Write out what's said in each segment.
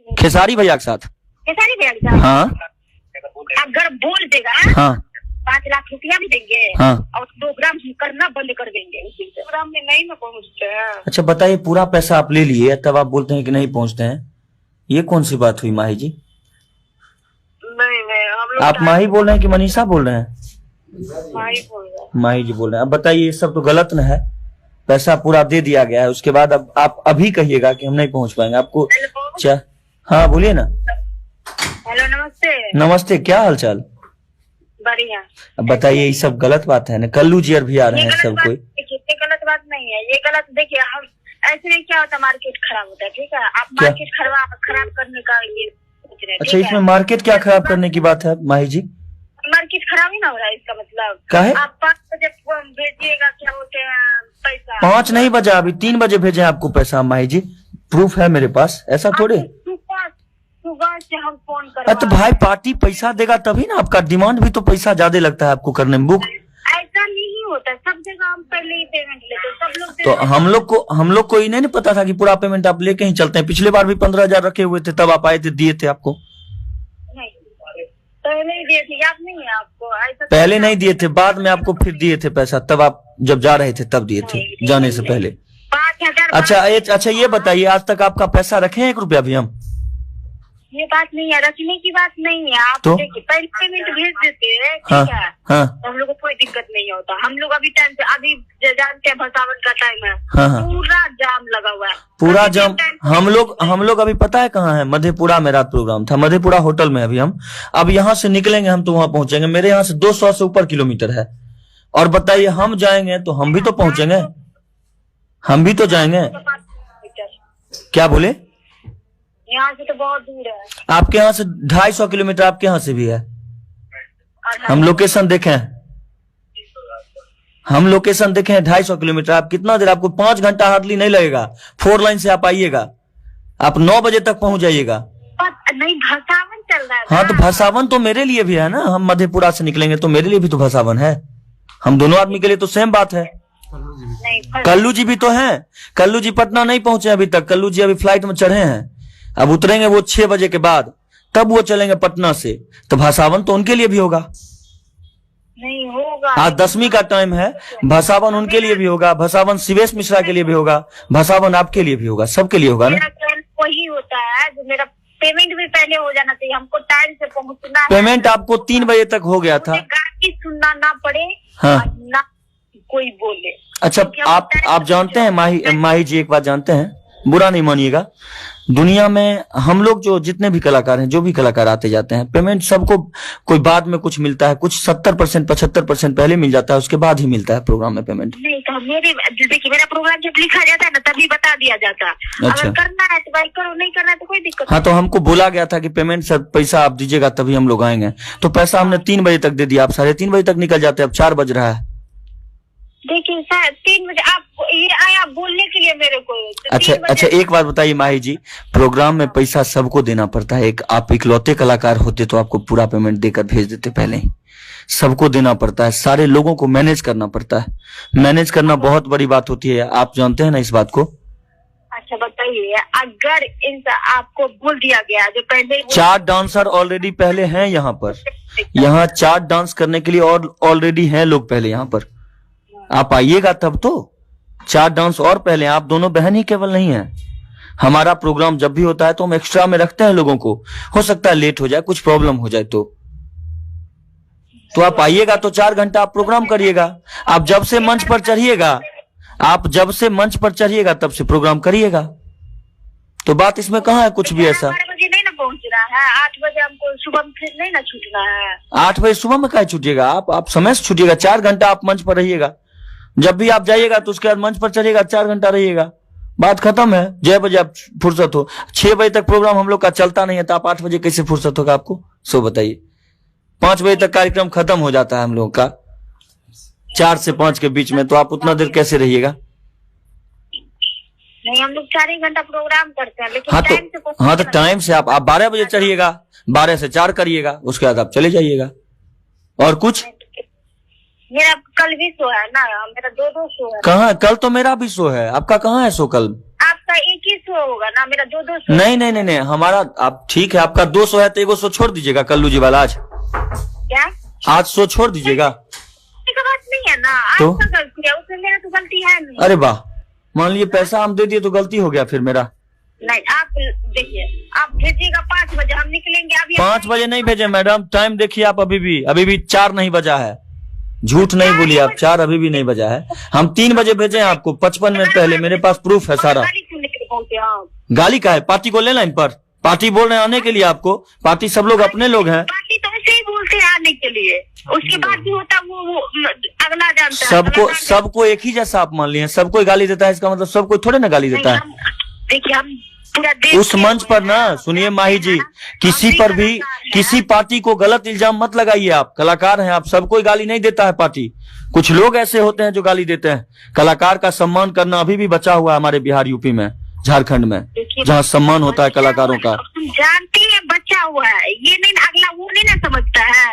खेसारी भैया के साथ। खेसारी भैया के साथ? हाँ। अगर बोल देगा हाँ 5 लाख रुपया भी देंगे। हाँ। और प्रोग्राम करना बंद कर देंगे। उसी प्रोग्राम में नहीं ना पहुँचते हैं। अच्छा बताइए, पूरा पैसा आप ले लिए तब आप बोलते हैं कि नहीं पहुंचते हैं, ये कौन सी बात हुई माही जी? नहीं हम लोग आप माही बोल रहे हैं कि मनीषा बोल रहे हैं? माही बोल रहे हैं। माही जी बोल रहे हैं। अब बताइए, ये सब तो गलत न है, पैसा पूरा दे दिया गया है, उसके बाद अब आप अभी कहिएगा कि हम नहीं पहुंच पाएंगे आपको। अच्छा हाँ बोलिए ना। हेलो नमस्ते। नमस्ते, क्या हाल चाल? बढ़िया। अब बताइए, ये सब गलत बात है ना, कल्लू जी भी आ रहे हैं सब कोई। ये गलत बात नहीं है, ये गलत देखिए, हम ऐसे नहीं, क्या होता मार्केट खराब होता है, ठीक है? आप क्या? मार्केट खराब करने का ये सोच रहे हैं। अच्छा, इसमें मार्केट क्या खराब करने की बात है माही जी? मार्केट खराब ही ना हो रहा है, इसका मतलब काहे? आप 5 बजे भेजिएगा, क्या होते हैं पैसा। 5 नहीं बजा, अभी 3 बजे भेजे आपको पैसा माही जी, प्रूफ है मेरे पास, ऐसा थोड़े। सुबह से हम फोन कर। तो भाई पार्टी पैसा देगा तभी ना, आपका डिमांड भी तो पैसा ज्यादा लगता है आपको करने में बुक। ऐसा नहीं होता, सब जगह हम पहले ही पेमेंट लेते हैं, सब लोग। तो हम लोग को नहीं पता था कि पूरा पेमेंट आप लेके ही चलते हैं। पिछले बार भी 15,000 रखे हुए थे, तब आप आए थे, दिए थे आपको। नहीं पहले ही दिए थे, याद नहीं है आपको? ऐसा पहले नहीं दिए थे, बाद में आपको फिर दिए थे पैसा, तब आप जब जा रहे थे तब दिए थे, जाने से पहले। 5,000। अच्छा ये बताइए, आज तक आपका पैसा रखे हैं 1 रुपया भी हम? ये बात नहीं है, रखने की बात नहीं है। आप तो? देखिए, पहले पेमेंट भेज देते हैं, हाँ, ठीक है? हाँ, तो हम लोग को कोई दिक्कत नहीं होता। हम लोग अभी टाइम से, अभी जानते हैं भसावन का टाइम है, हाँ, हाँ। पूरा जाम लगा हुआ है, पूरा जाम। हम लोग अभी पता है कहाँ है? मधेपुरा में रात प्रोग्राम था, मधेपुरा होटल में अभी हम। अब यहाँ से निकलेंगे हम तो वहां पहुंचेंगे, मेरे यहाँ से 200 से ऊपर किलोमीटर है। और बताइए, हम जाएंगे तो हम भी तो पहुंचेंगे, हम भी तो जाएंगे। क्या बोले? यहाँ से तो बहुत दूर है। आपके यहाँ से 250 किलोमीटर आपके यहाँ से भी है। हम लोकेशन देखें, 250 किलोमीटर। आप कितना देर, आपको 5 घंटा हार्डली नहीं लगेगा। 4 लाइन से आप आइएगा, आप 9 बजे तक पहुंच जाइएगा। नहीं, भसावन चल रहा है। हाँ तो भसावन तो मेरे लिए भी है ना, हम मधेपुरा से निकलेंगे तो मेरे लिए भी तो भसावन है। हम दोनों आदमी के लिए तो सेम बात है। कल्लू जी भी तो हैं। कल्लू जी पटना नहीं पहुंचे अभी तक, कल्लू जी अभी फ्लाइट में चढ़े हैं, अब उतरेंगे वो 6 बजे के बाद, तब वो चलेंगे पटना से। तो भसावन तो उनके लिए भी होगा। नहीं होगा, आज 10वीं का टाइम है, भसावन उनके लिए भी होगा, भसावन शिवेश मिश्रा के लिए भी होगा, भसावन आपके लिए भी होगा, सबके लिए होगा ना। वही होता है जो मेरा पेमेंट भी पहले हो जाना चाहिए, हमको टाइम से पहुंचना है। पेमेंट आपको 3 बजे तक हो गया था। गाड़ी सुनना ना पड़े, हाँ। ना कोई बोले। अच्छा आप जानते हैं माही जी, एक बात जानते हैं, बुरा नहीं मानिएगा, दुनिया में हम लोग जो जितने भी कलाकार हैं, जो भी कलाकार आते जाते हैं, पेमेंट सबको कोई बाद में कुछ मिलता है, कुछ 70% 75% पहले मिल जाता है, उसके बाद ही मिलता है प्रोग्राम में पेमेंट। नहीं तो देखिए, मेरा प्रोग्राम जब लिखा जाता है ना, तभी बता दिया जाता है। अच्छा। अगर करना है तो भाई करो, नहीं करना है तो कोई दिक्कत हाँ तो हमको बोला गया था कि पेमेंट सब पैसा आप दीजिएगा तभी हम लोग आएंगे, तो पैसा हमने 3 बजे तक दे दिया, आप 3:30 बजे तक निकल जाते, अब 4 बज रहा है। देखिए सर, 3 बजे आप ये आया बोलने के लिए मेरे को। अच्छा एक बात बताइए माही जी, प्रोग्राम में पैसा सबको देना पड़ता है, आप इकलौते कलाकार होते तो आपको पूरा पेमेंट देकर भेज देते, पहले ही सबको देना पड़ता है, सारे लोगों को मैनेज करना पड़ता है, मैनेज करना बहुत बड़ी बात होती है, आप जानते हैं ना इस बात को। अच्छा बताइए, अगर आपको बोल दिया गया जो पहले 4 डांसर ऑलरेडी पहले हैं यहाँ पर, यहाँ 4 डांस करने के लिए और ऑलरेडी हैं लोग पहले यहाँ पर, आप आइएगा तब तो। 4 डांस और पहले, आप दोनों बहन ही केवल नहीं है। हमारा प्रोग्राम जब भी होता है तो हम एक्स्ट्रा में रखते हैं लोगों को, हो सकता है लेट हो जाए, कुछ प्रॉब्लम हो जाए तो आप आइएगा तो 4 घंटा आप प्रोग्राम करिएगा। आप जब से मंच पर चढ़िएगा तब से प्रोग्राम करिएगा, तो बात इसमें कहाँ है कुछ भी ऐसा। 12 बजे नहीं ना पहुंचना है, 8 बजे हमको सुबह फिर नहीं ना छूटना है। 8 बजे सुबह में काहे छूटिएगा, आप समय से छूटिएगा, 4 घंटा आप मंच पर रहिएगा, जब भी आप जाइएगा तो उसके बाद मंच पर चढ़िएगा, 4 घंटा रहिएगा, बात खत्म है। 6 बजे आप फुर्सत हो, 6 बजे तक प्रोग्राम हम लोग का चलता नहीं है, तो आप 8 बजे कैसे फुर्सत होगा आपको, सो बताइए। 5 बजे तक कार्यक्रम खत्म हो जाता है हम लोग का, 4 से 5 के बीच में, तो आप उतना देर कैसे रहिएगा। नहीं, हम लोग 4 ही घंटा प्रोग्राम करते हैं, लेकिन हाँ तो टाइम से आप 12 बजे चढ़िएगा, 12 से 4 करिएगा, उसके बाद आप चले जाइएगा। और कुछ मेरा कल भी शो है ना, मेरा 2 शो है। कहाँ, कल तो मेरा भी शो है, आपका कहाँ है शो कल? आपका 2100 होगा ना, मेरा 200। नहीं नहीं नहीं नहीं, हमारा आप ठीक है, आपका 200 है तो एगो 100 छोड़ दीजिएगा कल्लू जी वाला आज। क्या? आज 100 छोड़ दीजिएगा। का बात नहीं है ना, तो? आपका गलती है, उसमें मेरा तो गलती है नहीं। अरे वाह, मान लीजिए पैसा हम दे दिए तो गलती हो गया फिर मेरा। नहीं, आप देखिए, आप भेजिएगा 5 बजे, हम निकलेंगे अभी। 5 बजे नहीं भेजे मैडम, टाइम देखिए आप, अभी भी 4 नहीं बजा है। झूठ नहीं बोलिए आप, 4 अभी भी नहीं बजा है। हम 3 बजे भेजे हैं आपको 55 मिनट पहले, मेरे पास प्रूफ है सारा। गाली का है? पार्टी को ले लाइन पर, पार्टी बोल रहे हैं आने के लिए आपको, पार्टी सब लोग अपने लोग हैं। पार्टी तो ऐसे ही बोलते हैं आने के लिए, उसके बाद भी होता वो अगला जानता है। सबको एक ही जैसा आप मान लिए, सबको गाली देता है, इसका मतलब सबको थोड़े ना गाली देता है। देखिए, हम उस मंच पर ना, सुनिए माही जी, किसी पर भी किसी पार्टी को गलत इल्जाम मत लगाइए। आप कलाकार हैं, आप सबको गाली नहीं देता है पार्टी, कुछ लोग ऐसे होते हैं जो गाली देते हैं। कलाकार का सम्मान करना अभी भी बचा हुआ है हमारे बिहार, यूपी में, झारखंड में, जहाँ सम्मान होता है कलाकारों का। हम जानते हैं बचा हुआ है, ये नहीं अगला वो नहीं ना समझता है।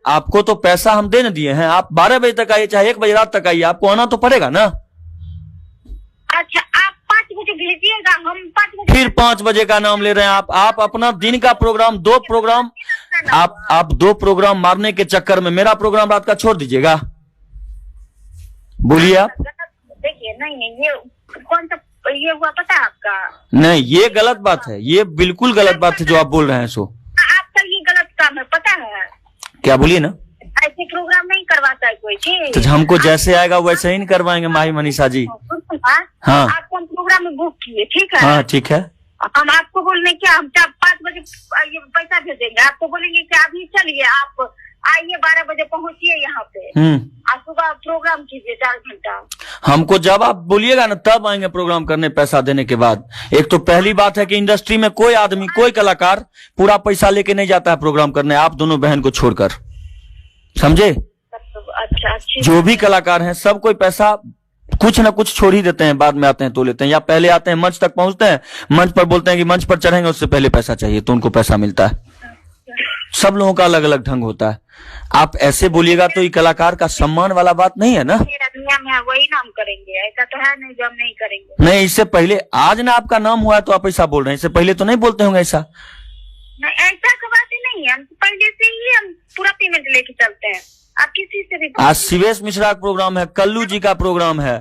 आपको तो पैसा हम दे न दिए हैं, आप 12 बजे तक आइए चाहे 1 बजे रात तक आइए, आपको आना तो पड़ेगा ना। अच्छा, आप 5 बजे भेजिएगा, हम 5 बजे। फिर 5 बजे का नाम ले रहे हैं आप अपना दिन का प्रोग्राम 2 प्रोग्राम, आप 2 प्रोग्राम मारने के चक्कर में मेरा प्रोग्राम रात का छोड़ दीजिएगा। बोलिए आप। देखिए, नहीं ये कौन सा ये हुआ पता है आपका? नहीं, ये गलत बात है, ये बिल्कुल गलत बात है जो आप बोल रहे हैं। सो आपका ये गलत काम है, पता है क्या? बोलिए ना। ऐसे प्रोग्राम नहीं करवाता है कोई जी। तो हमको जैसे आएगा वैसे ही नहीं करवाएंगे माही मनीषा जी। हाँ, आपको हम प्रोग्राम में बुक किए, ठीक है? हाँ ठीक है। हम आपको बोलने क्या, हम 5 बजे ये पैसा भेजेंगे, आपको बोलेंगे कि अभी चलिए, आप आइए 12 बजे पहुंचिए यहाँ पे, आप सुबह प्रोग्राम कीजिए 4 घंटा। हमको जब आप बोलिएगा ना तब आएंगे प्रोग्राम करने, पैसा देने के बाद। एक तो पहली बात है कि इंडस्ट्री में कोई आदमी, कोई कलाकार पूरा पैसा लेके नहीं जाता है प्रोग्राम करने, आप दोनों बहन को छोड़कर, समझे? अच्छा, जो भी कलाकार हैं सब कोई पैसा कुछ ना कुछ छोड़ ही देते हैं, बाद में आते हैं तो लेते हैं, या पहले आते हैं मंच तक पहुंचते हैं, मंच पर बोलते हैं कि मंच पर चढ़ेंगे उससे पहले पैसा चाहिए, तो उनको पैसा मिलता है। सब लोगों का अलग अलग ढंग होता है। आप ऐसे बोलिएगा तो ये कलाकार का सम्मान वाला बात नहीं है ना। नियम है, वही नाम करेंगे, ऐसा तो है नहीं जो हम नहीं करेंगे। नहीं, इससे पहले आज ना आपका नाम हुआ है तो आप ऐसा बोल रहे हैं, इससे पहले तो नहीं बोलते होंगे ऐसा। नहीं, ऐसा का बात ही नहीं है, हम पहले से ही हम पूरा पेमेंट लेके चलते हैं, आप किसी से भी। आज शिवेश मिश्रा का प्रोग्राम है, कल्लू जी का प्रोग्राम है,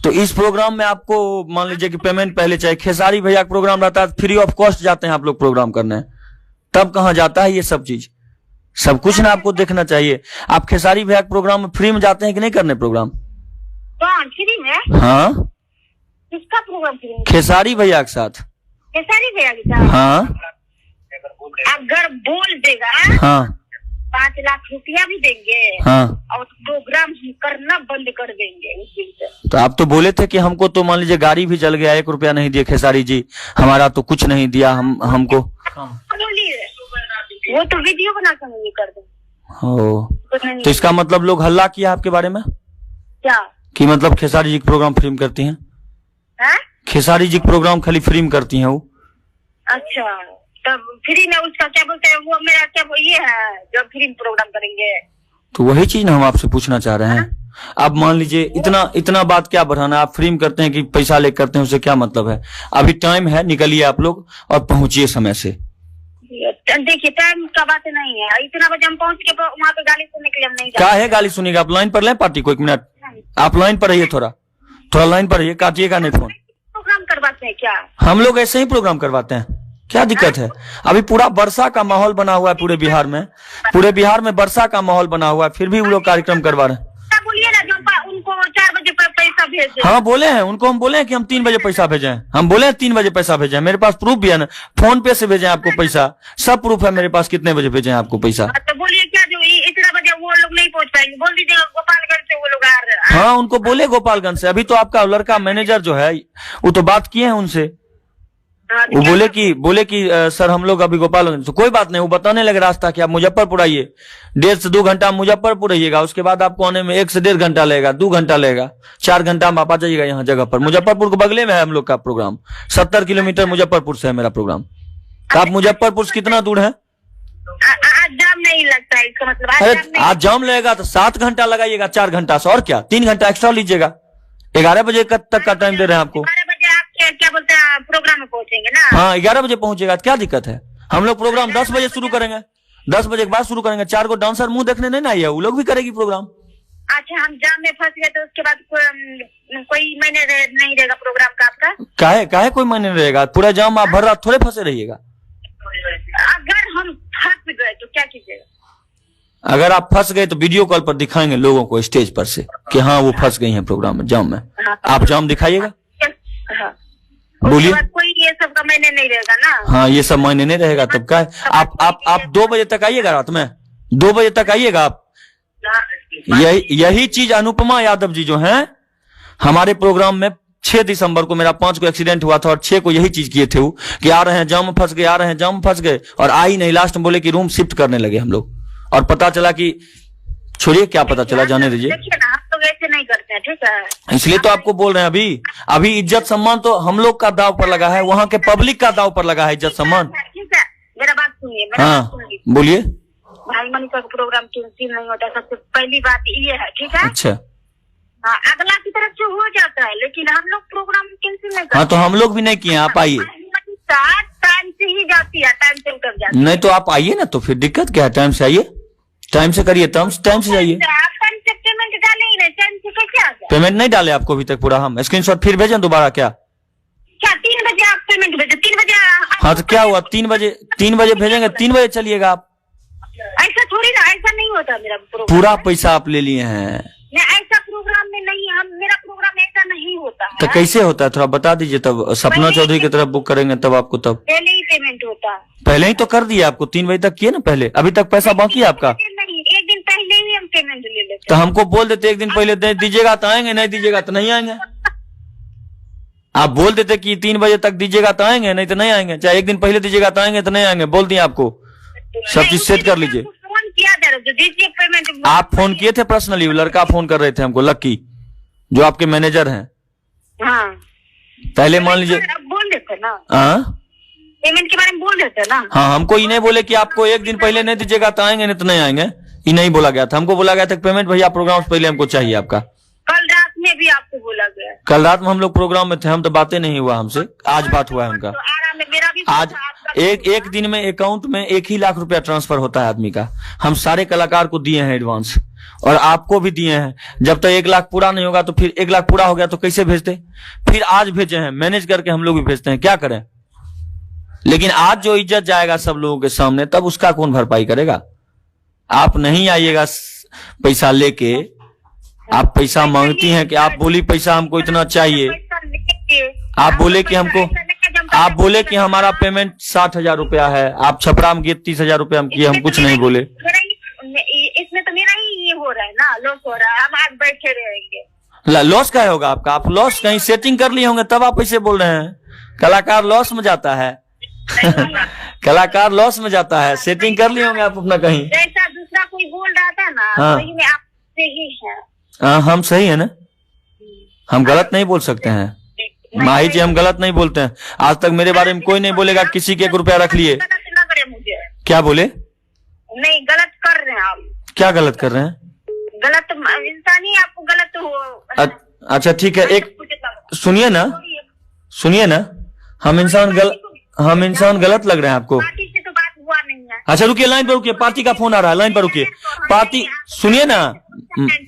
तो इस प्रोग्राम में आपको मान लीजिए कि पेमेंट पहले चाहिए। खेसारी भैया का प्रोग्राम रहता है, फ्री ऑफ कॉस्ट जाते हैं आप लोग प्रोग्राम करने, तब कहाँ जाता है ये सब चीज? सब कुछ ना आपको देखना चाहिए। आप खेसारी भैया के प्रोग्राम में फ्री में जाते हैं कि नहीं करने प्रोग्राम? फ्री में? हाँ। किसका प्रोग्राम फ्री में? खेसारी भैया के साथ। खेसारी भैया के साथ? हाँ। अगर बोल देगा, हाँ, 5 लाख रुपया भी देंगे, हाँ, और प्रोग्राम करना बंद कर देंगे उस दिन से। तो आप तो बोले थे कि हमको तो मान लीजिए गाड़ी भी जल गया, 1 रुपया नहीं दिए खेसारी जी, हमारा तो कुछ नहीं दिया हमको। बोलिए, वो तो वीडियो बना कर कर दो। तो इसका मतलब लोग हल्ला किया आपके बारे में क्या? कि मतलब खेसारी जी प्रोग्राम फ्री में करती हैं? खेसारी जी प्रोग्राम खाली फ्री में करती हैं वो? अच्छा, तब फ्री में उसका क्या बोलते हैं, वो मेरा क्या वो ये है जो फ्री में प्रोग्राम करेंगे? तो वही चीज ना हम आपसे पूछना चाह रहे हैं। अब मान लीजिए इतना बात क्या बढ़ाना, आप फ्री में करते हैं कि पैसा लेकर करते हैं, उससे क्या मतलब है? अभी टाइम है, निकलिए आप लोग और पहुंचिए समय से। देखिए, टाइम का बात नहीं है, इतना बजे हम पहुंच के वहाँ पे गाली सुनने के लिए हम नहीं क्या है गाली सुनिएगा? आप लाइन पर लें पार्टी को, 1 मिनट आप लाइन पर रहिए, थोड़ा लाइन पर रहिए, काटिएगा नहीं फोन। प्रोग्राम करवाते हैं क्या? हम लोग ऐसे ही प्रोग्राम करवाते हैं, क्या दिक्कत है? अभी पूरा वर्षा का माहौल बना हुआ है पूरे बिहार में, वर्षा का माहौल बना हुआ है, फिर भी वो लोग कार्यक्रम करवा रहे हैं। बोलिए ना, जो उनको 4 बजे पैसा भेजे। हाँ बोले हैं, उनको हम बोले हैं कि हम 3 बजे पैसा भेजें, हम बोले हैं 3 बजे पैसा भेजें, मेरे पास प्रूफ भी है ना, फोन पे से भेजें आपको पैसा, सब प्रूफ है मेरे पास, कितने बजे भेजें आपको पैसा। तो बोलिए क्या, जो इतना बजे वो लोग नहीं पहुंच पाएंगे, बोल दीजिएगा गोपालगंज से वो लोग आ रहे हैं। हाँ, उनको बोले गोपालगंज से। अभी तो आपका लड़का मैनेजर जो है वो तो बात किए हैं उनसे, वो बोले कि सर हम लोग अभी गोपालगंज, तो कोई बात नहीं, वो बताने लगे रास्ता कि आप मुजफ्फरपुर आइए, 1.5 से 2 घंटा मुजफ्फरपुर रहिएगा, उसके बाद आपको आने में 1 से 1.5 घंटा लगेगा, 2 घंटा लगेगा, 4 घंटा में आप आ जाइएगा यहाँ जगह पर। मुजफ्फरपुर के बगले में है हम लोग का प्रोग्राम, 70 किलोमीटर मुजफ्फरपुर से है मेरा प्रोग्राम। तो आप मुजफ्फरपुर से कितना दूर है? आज जाम नहीं लगता है, इसका मतलब अरे आज जाम लगेगा तो 7 घंटा लगाइएगा, 4 घंटा से, और क्या 3 घंटा एक्स्ट्रा लीजिएगा, 11 बजे तक का टाइम दे रहे हैं आपको। 12 बजे आप क्या बोलते हैं प्रोग्राम में पहुंचेंगे ना? हाँ 11 बजे पहुंचेगा, क्या दिक्कत है? हम लोग प्रोग्राम 10 बजे शुरू करेंगे, 10 बजे के बाद शुरू करेंगे। 4 को डांसर मुंह देखने नहीं ना आइए, वो लोग भी करेगी प्रोग्राम। अच्छा, हम जाम में फंस गए तो उसके बाद कोई मायने नहीं रहेगा प्रोग्राम का आपका? काहे कोई मायने नहीं रहेगा? पूरा जाम आप भर रात थोड़े फंसे रहिएगा। अगर हम फंस गए तो क्या कीजिएगा? अगर आप फंस गए तो वीडियो कॉल पर दिखाएंगे लोगों को स्टेज पर से कि हाँ वो फंस गई हैं प्रोग्राम में, जाम में। आप जाम दिखाइएगा, बोलिए। कोई ये सब का मायने नहीं रहेगा ना? हाँ ये सब मायने नहीं रहेगा तब क्या है? आप 2 बजे तक आइएगा, रात में 2 बजे तक आइएगा आप। यही चीज अनुपमा यादव जी जो हैं हमारे प्रोग्राम में 6 दिसंबर को, मेरा 5 को एक्सीडेंट हुआ था और 6 को यही चीज किए थे वो, कि आ रहे हैं जाम में फंस गए, आ रहे हैं जाम में फंस गए, और आई नहीं। लास्ट में बोले कि रूम शिफ्ट करने लगे हम लोग, और पता चला कि छोड़िए क्या पता चला, जाने दीजिए। देखिए ना, हम लोग ऐसे नहीं करते हैं, ठीक है? इसलिए तो आपको बोल रहे हैं अभी इज्जत सम्मान तो हम लोग का दाव पर लगा है, वहाँ के पब्लिक का दाव पर लगा है इज्जत सम्मान। ठीक है, मेरा बात सुनिए। हाँ बोलिए। भाई मनीषा का प्रोग्राम कैंसिल नहीं होता, सबसे पहली बात ये है, ठीक है? अच्छा हाँ, अगला की तरफ से हो जाता है, लेकिन हम लोग प्रोग्राम कैंसिल नहीं करते। हाँ तो हम लोग भी नहीं किए, आप आइए। टाइम से ही जाती है, टाइम से उतर जाती है। नहीं तो आप आइए ना, तो फिर दिक्कत क्या है? टाइम से आइए, टाइम से करिए, टाइम से जाइए। टाइम से पेमेंट डाले ही नहीं, टाइम से कैसे आ गया? पेमेंट नहीं डाले आपको अभी तक पूरा? हम स्क्रीनशॉट फिर भेजें दोबारा क्या? 3 बजे आप पेमेंट भेजे, 3 बजे। हाँ तो क्या हुआ? 3 बजे भेजेंगे, 3 बजे चलिएगा आप। ऐसा थोड़ी ना, ऐसा नहीं होता मेरा प्रोग्राम। पूरा पैसा आप ले लिए हैं। मैं ऐसा प्रोग्राम में नहीं, मेरा प्रोग्राम ऐसा नहीं होता है। तो कैसे होता है थोड़ा बता दीजिए, तब सपना चौधरी की तरफ बुक करेंगे तब आपको, तब पहले ही पेमेंट होता है। पहले ही तो कर दिया आपको, 3 बजे तक किए ना पहले, अभी तक पैसा बाकी है आपका? नहीं, एक दिन पहले ही हम पेमेंट ले लेते। तो हमको बोल देते एक दिन पहले दे दीजिएगा तो आएंगे, नहीं दीजिएगा तो नहीं आएंगे। आप बोल देते कि 3 बजे तक दीजिएगा तो आएंगे, नहीं तो नहीं आएंगे। चाहे एक दिन पहले दीजिएगा तो आएंगे, तो नहीं आएंगे। बोल दिए आपको, सब चीज सेट कर लीजिए। फोन किया था, जो दीजिए पेमेंट। आप फोन किए थे पर्सनली? लड़का फोन कर रहे थे हमको, लक्की, जो आपके मैनेजर हैं। हाँ पहले मान लीजिए बोल देते ना, हाँ पेमेंट के बारे में बोल देते ना। हाँ, हमको ये नहीं बोले कि आपको एक दिन पहले नहीं दीजिएगा तो आएंगे, नहीं तो नहीं आएंगे। ये नहीं बोला गया था, हमको बोला गया था पेमेंट भैया प्रोग्राम से पहले हमको चाहिए आपका। कल रात में भी आपको बोला गया? कल रात में हम लोग प्रोग्राम में थे, हम तो बातें नहीं हुआ हमसे, आज बात हुआ है उनका। तो आराम है, मेरा भी आज एक दिन में अकाउंट में 1 ही लाख रुपया ट्रांसफर होता है आदमी का। हम सारे कलाकार को दिए हैं एडवांस, और आपको भी दिए हैं। जब तक 1 लाख पूरा नहीं होगा तो फिर 1 लाख पूरा हो गया तो कैसे भेजते? फिर आज भेजे हैं, मैनेज करके हम लोग भी भेजते हैं, क्या करें? लेकिन आज जो इज्जत जाएगा सब लोगों के सामने, तब उसका कौन भरपाई करेगा? आप नहीं आइएगा पैसा लेके, आप पैसा मांगती हैं कि आप बोली पैसा हमको इतना चाहिए, आप बोले कि हमको, आप बोले कि हमारा पेमेंट 60,000 रुपया है, आप छपरा में गए 30,000 रुपया हम किए, हम कुछ नहीं बोले। इसमें तो मेरा ही ये हो रहा है ना, लॉस हो रहा है। हम आज बैठे रहेंगे। लॉस क्या होगा आपका? आप लॉस कहीं सेटिंग कर लिए होंगे तब आप ऐसे बोल रहे हैं। कलाकार लॉस में जाता है कलाकार लॉस में जाता है, सेटिंग कर लिए होंगे आप अपना कहीं। जैसा दूसरा कोई बोल रहा था ना, हाँ। वही में आप सही है। हाँ हम सही है ना, हम गलत नहीं बोल सकते हैं माही जी, हम गलत नहीं बोलते हैं। आज तक मेरे बारे में कोई नहीं बोलेगा किसी के 1 रुपया रख लिए। गलत लग रहे मुझे। क्या बोले? नहीं, गलत कर रहे हैं आप। क्या गलत कर रहे हैं? गलत इंसान ही आपको गलत हो। अच्छा ठीक है, एक सुनिए ना, सुनिए ना, हम इंसान गलत लग रहे हैं आपको? पार्टी से तो बात हुआ नहीं है। अच्छा रुकिए, लाइन पर रुकिए, पार्टी का फोन आ रहा है, लाइन पर रुकिए। पार्टी सुनिए ना,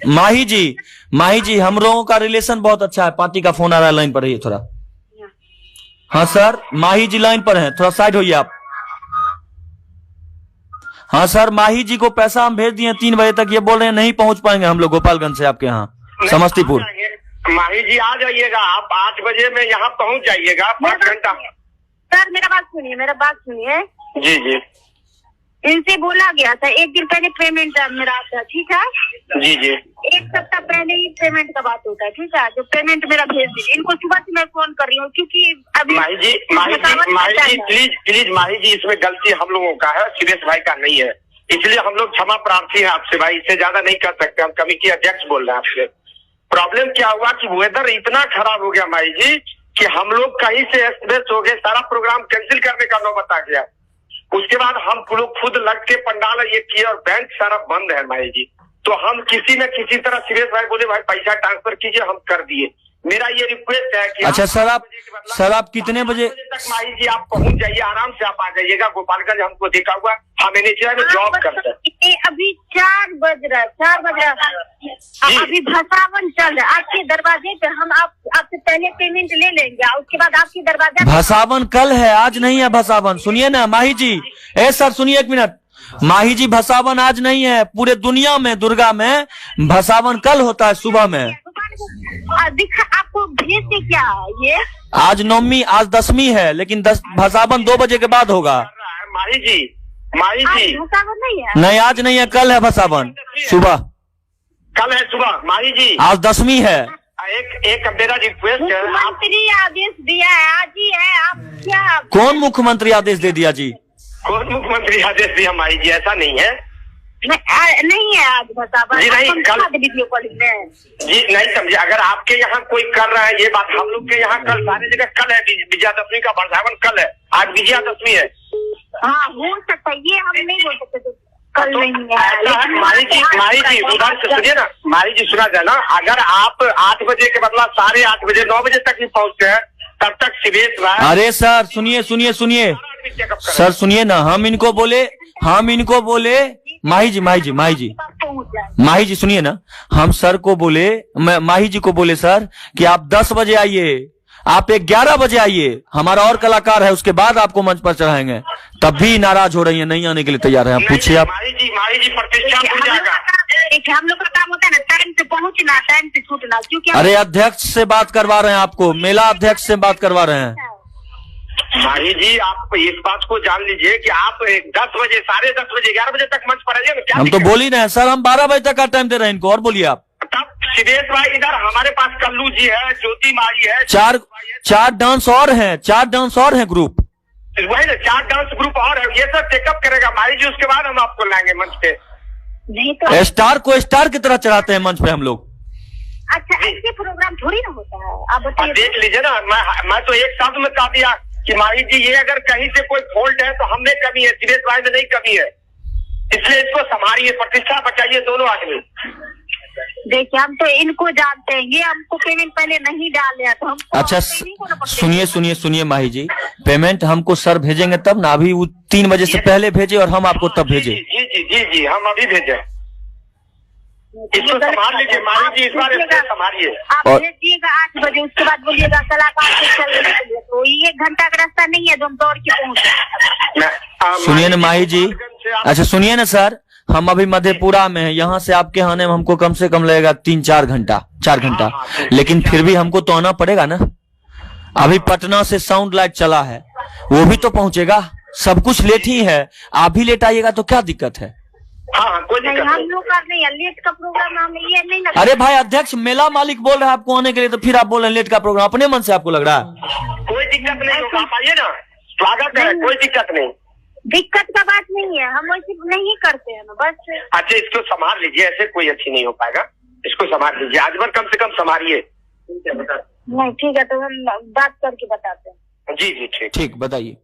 माही जी हम लोगों का रिलेशन बहुत अच्छा है। पार्टी का फोन आ रहा है, लाइन पर रहिए थोड़ा। हाँ सर, माही जी लाइन पर हैं, थोड़ा साइड होइए आप। हाँ सर, माही जी को पैसा हम भेज दिए 3 बजे तक, ये बोल रहे हैं नहीं पहुंच पाएंगे हम लोग गोपालगंज से आपके यहाँ समस्तीपुर। माही जी आ जाइएगा, आप 8 बजे में यहाँ पहुँच जाइएगा, 5 घंटा। सर मेरा बात सुनिए। जी जी इनसे बोला गया था 1 दिन पहले पेमेंट मेरा आता, ठीक है? जी जी 1 सप्ताह पहले ही पेमेंट का बात होता है, ठीक है? जो पेमेंट मेरा भेज दीजिए। इनको सुबह से मैं फोन कर रही हूँ, क्योंकि अभी माही जी प्लीज माही जी, इसमें गलती हम लोगों का है, सुरेश भाई का नहीं है। इसलिए हम लोग क्षमा प्रार्थी हैं आपसे भाई, इससे ज्यादा नहीं कर सकते। हम कमेटी अध्यक्ष बोल रहे हैं आपसे। प्रॉब्लम क्या हुआ कि वेदर इतना खराब हो गया माही जी कि हम लोग कहीं से एक्सप्रेस हो गए, सारा प्रोग्राम कैंसिल करने का नौबत आ गया। उसके बाद हम लोग खुद लग के पंडाल ये किए और बैंक सारा बंद है माही जी। तो हम किसी न किसी तरह सुरेश भाई बोले भाई पैसा ट्रांसफर कीजिए, हम कर दिए। मेरा ये रिक्वेस्ट है कि अच्छा सर आप कितने बजे तक माही जी आप पहुंच जाइए, आराम से आप आ जाइएगा। गोपालगंज हमको देखा हुआ, हम एनएचआई में जॉब करते हैं। अभी 4 बज रहा अभी भसावन चल रहा है आपके दरवाजे पे। हम आपसे पहले पेमेंट ले लेंगे, उसके बाद आपके दरवाजा। भसावन कल है, आज नहीं है भसावन। सुनिए ना माही जी, सर सुनिए 1 मिनट। माही जी भसावन आज नहीं है, पूरे दुनिया में दुर्गा में भसावन कल होता है सुबह में। आपको भेज दे क्या ये? आज नवमी, आज 10वीं है, लेकिन भसावन 2 बजे के बाद होगा। माही जी भसावन नहीं है? नहीं आज नहीं है, कल है भसावन सुबह। कल है सुबह माही जी, आज 10वीं है। एक मेरा रिक्वेस्ट है, मुख्यमंत्री आदेश दिया है आज ही है। आप क्या? कौन मुख्यमंत्री आदेश दे दिया जी? कौन मुख्यमंत्री आदेश दिया माही जी? ऐसा नहीं है, नहीं है आज भसावन। जी नहीं, कल वीडियो कॉलिंग में जी नहीं समझे। अगर आपके यहाँ कोई कर रहा है ये बात, हम लोग के यहाँ कल सारी जगह कल है, विजयादशमी का भसावन कल है, आज विजयादशमी है। हाँ हो सकता है, ये हम नहीं बोल सकते कल नहीं है। माही जी उधर से सुनिए ना, माही जी सुना जाए ना, अगर आप 8 बजे के बदला 8:30 बजे 9 बजे तक भी पहुँचते हैं तब तक सिवेश भाई। अरे सर सुनिए सर सुनिए ना, हम इनको बोले माही जी सुनिए ना, हम सर को बोले, माही जी को बोले सर कि आप 10 बजे आइए, आप 11 बजे आइए, हमारा और कलाकार है, उसके बाद आपको मंच पर चढ़ाएंगे। तब भी नाराज हो रही है, नहीं आने के लिए तैयार है। आप पूछिए आप। माही जी प्रतिष्ठा हो जाएगा। हम लोग का काम होता है ना टाइम से पहुंचना, टाइम से छूटना। क्योंकि अरे अध्यक्ष से बात करवा रहे हैं आपको, मेला अध्यक्ष से बात करवा रहे हैं। माही जी आप इस बात को जान लीजिए कि आप 10 बजे 10:30 बजे 11 बजे तक मंच पर आइए ना। हम तो बोल ही रहे हैं सर, हम 12 बजे तक का टाइम दे रहे हैं इनको। और बोलिए आप। तब सिद्धेश भाई इधर हमारे पास कल्लू जी है, ज्योति माही है, चार डांस और हैं ग्रुप। वही ना 4 डांस ग्रुप और है, ये सब टेकअप करेगा माही जी, उसके बाद हम आपको लाएंगे मंच पे। नहीं तो स्टार को स्टार की तरह चढ़ाते हैं मंच पे हम लोग। अच्छा ऐसे प्रोग्राम थोड़ी ना होता है, आप बताइए। देख लीजिए ना, मैं तो एक शब्द में कह दिया कि माही जी ये अगर कहीं से कोई फॉल्ट है तो हमने कमी है, सिद्धेश भाई में नहीं कमी है, इसलिए इसको संभालिए, प्रतिष्ठा बचाइए दोनों आदमी। देखिए हम तो इनको जानते हैं, ये हमको पेमेंट पहले नहीं डाले तो हम। अच्छा सुनिए माही जी, पेमेंट हमको सर भेजेंगे तब ना, अभी वो 3 बजे से पहले भेजे और हम आपको तब भेजे। जी हम अभी भेजे। इसको संभाल लीजिए माही जी, इस बार इसको संभालिए। आप भेजिएगा 8 बजे, उसके बाद बोलिएगा कलाकार से चलने के लिए, तो 1 घंटा का रास्ता नहीं है जो हम दौड़ के पहुंचे। सुनिए ना माही जी, अच्छा सुनिए ना सर, हम अभी मधेपुरा में हैं, यहाँ से आपके आने में हमको कम से कम लगेगा 3-4 घंटा, 4 घंटा। लेकिन फिर भी हमको तो आना पड़ेगा ना। अभी पटना से साउंड लाइट चला है, वो भी तो पहुंचेगा। सब कुछ लेट ही है, आप भी लेट आइएगा तो क्या दिक्कत है? हाँ कोई दिक्कत हम लोग का नहीं है लेट का प्रोग्राम, हम ये नहीं लगता। अरे भाई अध्यक्ष मेला मालिक बोल रहे हैं आपको आने के लिए, तो फिर आप बोल रहे हैं लेट का प्रोग्राम, अपने मन से आपको लग रहा है? कोई दिक्कत नहीं होगा, आप आइए ना, स्वागत है, कोई दिक्कत नहीं। दिक्कत का बात नहीं है, हम वैसे नहीं करते हैं बस। अच्छा इसको संभाल लीजिए, ऐसे कोई अच्छी नहीं हो पाएगा, इसको संभाल लीजिए, आज भर कम से कम संभालिए। नहीं ठीक है, तो हम बात करके बताते हैं। जी ठीक बताइए।